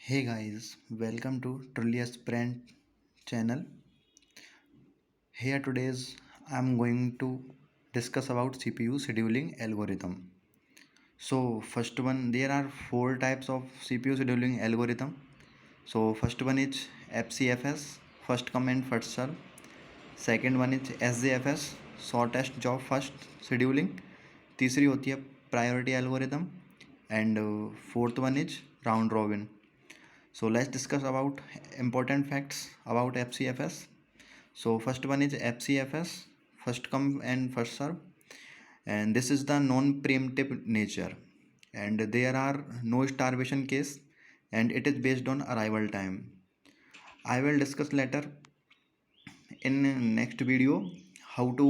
Hey guys, welcome to Trullius Brand channel. Here today's I'm going to discuss about CPU scheduling algorithm. So first one, there are four types of CPU scheduling algorithm. So first one is FCFS, first come and first serve. Second one is SJFS, shortest job first scheduling. तीसरी होती है priority algorithm and fourth one is round robin. So let's discuss about important facts about FCFS. So first one is FCFS, first come and first serve, and this is the non-preemptive nature, and there are no starvation case, and it is based on arrival time. I will discuss later in next video how to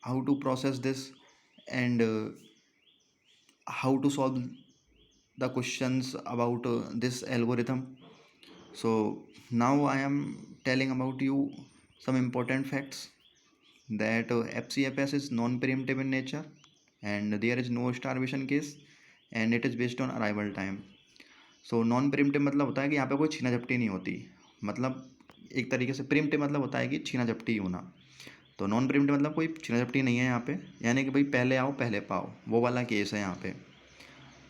how to process this and how to solve the questions about this algorithm. So now I am telling about you some important facts that FCFS is non-preemptive in nature and there is no starvation case and it is based on arrival time. So non preemptive मतलब होता है कि यहाँ पे कोई छीना झपटी नहीं होती. मतलब एक तरीके से प्रिम्प्टिव मतलब होता है कि छीना झपटी होना. तो नॉन प्रिम्प्टिव मतलब कोई छीना झपटी नहीं है यहाँ पे, यानी कि भाई पहले आओ पहले पाओ, वो वाला केस है यहाँ पे.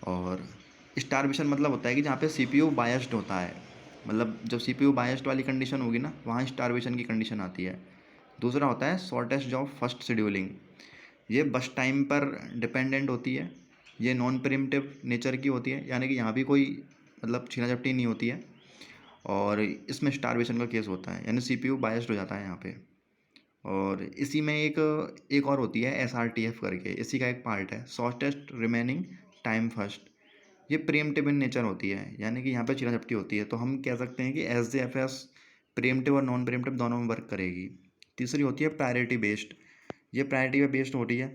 और स्टारवेशन मतलब होता है कि जहाँ पे सीपीयू बायस्ड होता है, मतलब जब सीपीयू बायस्ड वाली कंडीशन होगी ना वहाँ स्टारवेशन की कंडीशन आती है. दूसरा होता है शॉर्टेस्ट जॉब फर्स्ट शेड्यूलिंग, ये बस टाइम पर डिपेंडेंट होती है, ये नॉन प्रिम्प्टिव नेचर की होती है, यानी कि यहाँ भी कोई मतलब छीना झपटी नहीं होती है और इसमें स्टारवेशन का केस होता है, यानी सीपीयू बायस्ड हो जाता है यहाँ पे. और इसी में एक और होती है SRTF करके, इसी का एक पार्ट है शॉर्टेस्ट रिमेनिंग टाइम फर्स्ट. ये प्रीएम्प्टिव इन नेचर होती है, यानी कि यहाँ पे छीना झपटी होती है. तो हम कह सकते हैं कि SJFS प्रीएम्प्टिव और नॉन प्रीएम्प्टिव दोनों में वर्क करेगी. तीसरी होती है प्रायोरिटी बेस्ड, ये प्रायोरिटी पे बेस्ड होती है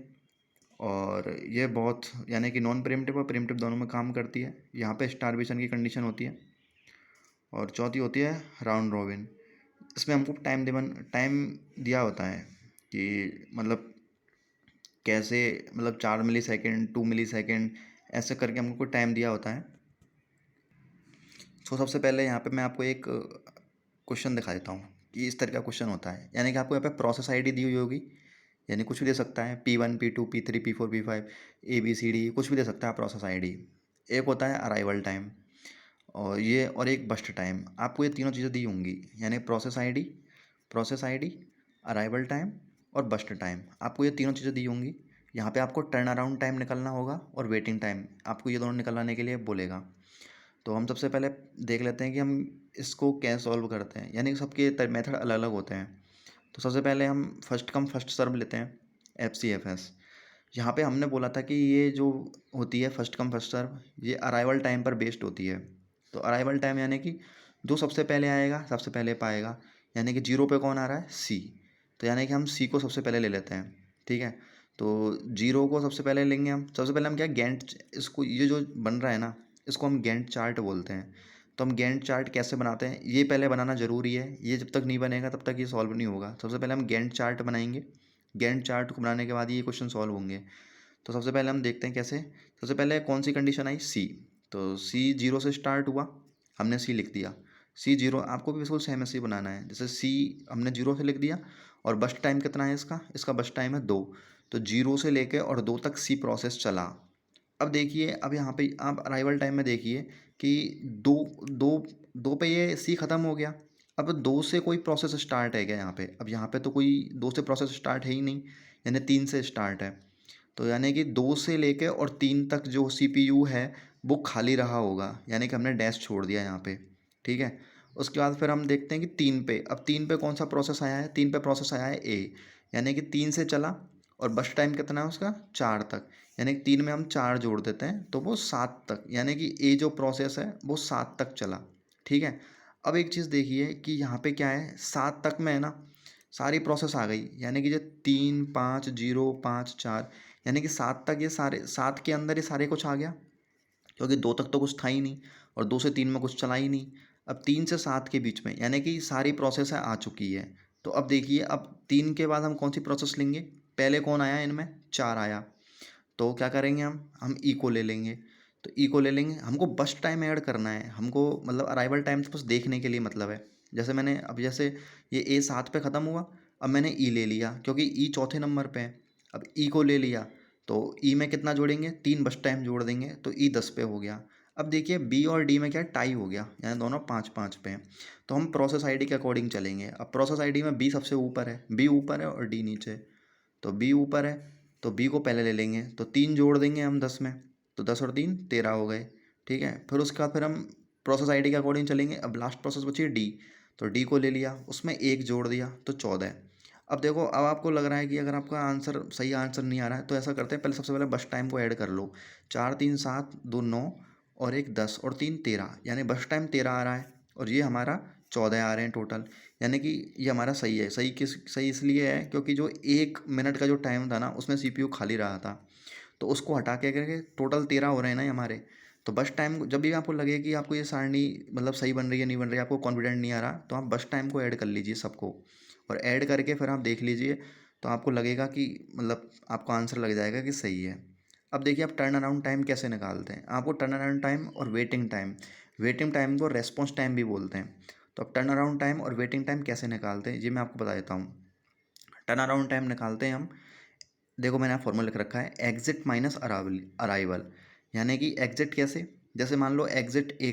और ये बहुत यानी कि नॉन प्रीएम्प्टिव और प्रीएम्प्टिव दोनों में काम करती है. यहाँ पे स्टारवेशन की कंडीशन होती है. और चौथी होती है राउंड रॉबिन, इसमें हमको टाइम दिया होता है कि मतलब कैसे, मतलब 4 मिली सेकेंड 2 मिली सेकेंड ऐसे करके हमको कोई टाइम दिया होता है. सो सबसे पहले यहाँ पे मैं आपको एक क्वेश्चन दिखा देता हूँ कि इस तरह का क्वेश्चन होता है. यानी कि आपको यहाँ पे प्रोसेस आईडी दी हुई होगी, यानी कुछ भी दे सकता है, P1 P2 P3 P4 P5 ABCD कुछ भी दे सकता है प्रोसेस आईडी. एक होता है अराइवल टाइम और एक बस्ट टाइम. आपको ये तीनों चीज़ें दी होंगी, यानी प्रोसेस आईडी अराइवल टाइम और बस्ट टाइम. आपको ये तीनों चीज़ें दी होंगी. यहाँ पे आपको टर्न अराउंड टाइम निकलना होगा और वेटिंग टाइम, आपको ये दोनों निकलवाने के लिए बोलेगा. तो हम सबसे पहले देख लेते हैं कि हम इसको कैसे सॉल्व करते हैं, यानी कि सबके मेथड अलग अलग होते हैं. तो सबसे पहले हम फर्स्ट कम फर्स्ट सर्व लेते हैं, FCFS. यहाँ पे हमने बोला था कि ये जो होती है फर्स्ट कम फर्स्ट सर्व, ये अराइवल टाइम पर बेस्ड होती है. तो अराइवल टाइम यानी कि जो सबसे पहले आएगा सबसे पहले पाएगा, यानी कि जीरो पे कौन आ रहा है, C. तो यानी कि हम C को सबसे पहले ले लेते हैं. ठीक है, तो जीरो को सबसे पहले लेंगे हम. सबसे पहले हम क्या गैंट, इसको ये जो बन रहा है ना इसको हम गैंट चार्ट बोलते हैं. तो हम गैंट चार्ट कैसे बनाते हैं, ये पहले बनाना ज़रूरी है, ये जब तक नहीं बनेगा तब तक ये सॉल्व नहीं होगा. सबसे पहले हम गैंट चार्ट बनाएंगे, गैंट चार्ट को बनाने के बाद ये क्वेश्चन सॉल्व होंगे. तो सबसे पहले हम देखते हैं कैसे. सबसे पहले कौन सी कंडीशन आई, C. तो C जीरो से स्टार्ट हुआ, हमने C लिख दिया. C जीरो, आपको भी बिल्कुल सेम ऐसे ही बनाना है. जैसे C हमने जीरो से लिख दिया और बस्ट टाइम कितना है इसका बस्ट टाइम है 2. तो जीरो से लेके और 2 तक C प्रोसेस चला. अब देखिए, अब यहाँ पे आप अराइवल टाइम में देखिए कि दो दो दो पे ये C ख़त्म हो गया. अब 2 से कोई प्रोसेस स्टार्ट है क्या यहाँ पे, अब यहाँ पे तो कोई 2 से प्रोसेस स्टार्ट है ही नहीं, यानी 3 से स्टार्ट है. तो यानी कि 2 से लेके और 3 तक जो CPU है वो खाली रहा होगा, यानी कि हमने डैश छोड़ दिया यहाँ पे. ठीक है, उसके बाद फिर हम देखते हैं कि 3 पे, अब 3 पे कौन सा प्रोसेस आया है, 3 पे प्रोसेस आया है A. यानी कि 3 से चला और बस टाइम कितना है उसका 4 तक, यानी कि 3 में हम 4 जोड़ देते हैं तो वो 7 तक, यानी कि A जो प्रोसेस है वो 7 तक चला. ठीक है, अब एक चीज़ देखिए कि यहाँ पे क्या है, 7 तक में है ना सारी प्रोसेस आ गई, यानी कि जो 3 5 0 5 4, यानी कि 7 तक ये सारे, 7 के अंदर ये सारे कुछ आ गया, क्योंकि 2 तक तो कुछ था ही नहीं और 2 से 3 में कुछ चला ही नहीं. अब 3 से 7 के बीच में यानी कि सारी प्रोसेस है आ चुकी है. तो अब देखिए, अब 3 के बाद हम कौन सी प्रोसेस लेंगे, पहले कौन आया इनमें 4 आया. तो क्या करेंगे हम E को ले लेंगे. तो ई को ले लेंगे। हमको बस टाइम ऐड करना है, हमको मतलब अराइवल टाइम तो बस देखने के लिए मतलब है। जैसे मैंने अब जैसे ये ए 7 पे ख़त्म हुआ, अब मैंने ई ले लिया क्योंकि ई चौथे नंबर पे है। अब ई को ले लिया तो ई में कितना जोड़ेंगे, 3 बस टाइम जोड़ देंगे तो ई 10 पे हो गया। अब देखिए बी और डी में क्या टाई हो गया, यानी दोनों 5-5 पे हैं। तो हम प्रोसेस आईडी के अकॉर्डिंग चलेंगे। अब प्रोसेस आईडी में बी सबसे ऊपर है, बी ऊपर है और डी नीचे। तो बी ऊपर है तो बी को पहले ले लेंगे, तो 3 जोड़ देंगे हम 10 में, तो 10 और 3 13 हो गए। ठीक है, फिर उसके बाद फिर हम प्रोसेस आईडी के अकॉर्डिंग चलेंगे। अब लास्ट प्रोसेस बची डी, तो डी को ले लिया, उसमें 1 जोड़ दिया तो 14। अब देखो, अब आपको लग रहा है कि अगर आपका आंसर सही आंसर नहीं आ रहा है तो ऐसा करते हैं, पहले सबसे पहले बस टाइम को ऐड कर लो। 4 3 7 2 9 और 1 10 और 3 13, यानी बस टाइम 13 आ रहा है और ये हमारा 14 आ रहे हैं टोटल। यानी कि ये हमारा सही है। सही इसलिए है क्योंकि जो 1 मिनट का जो टाइम था ना, उसमें सीपीयू खाली रहा था, तो उसको हटा के करके टोटल 13 हो रहे हैं ना ये हमारे। तो बस टाइम जब भी आपको लगे कि आपको ये सारणी मतलब सही बन रही है नहीं बन रही है, आपको कॉन्फिडेंट नहीं आ रहा, तो आप बस टाइम को ऐड कर लीजिए सबको, और ऐड करके फिर आप देख लीजिए, तो आपको लगेगा कि मतलब आपको आंसर लग जाएगा कि सही है। अब देखिए आप टर्न अराउंड टाइम कैसे निकालते हैं। आपको टर्न अराउंड टाइम और वेटिंग टाइम को रेस्पॉन्स टाइम भी बोलते हैं। तो अब टर्न अराउंड टाइम और वेटिंग टाइम कैसे निकालते हैं ये मैं आपको बता देता हूँ। टर्न अराउंड टाइम निकालते हैं हम, देखो मैंने फॉर्मूला लिख रखा है एग्जिट माइनस अराइवल। यानी कि एग्जिट कैसे, जैसे मान लो एग्जिट ए का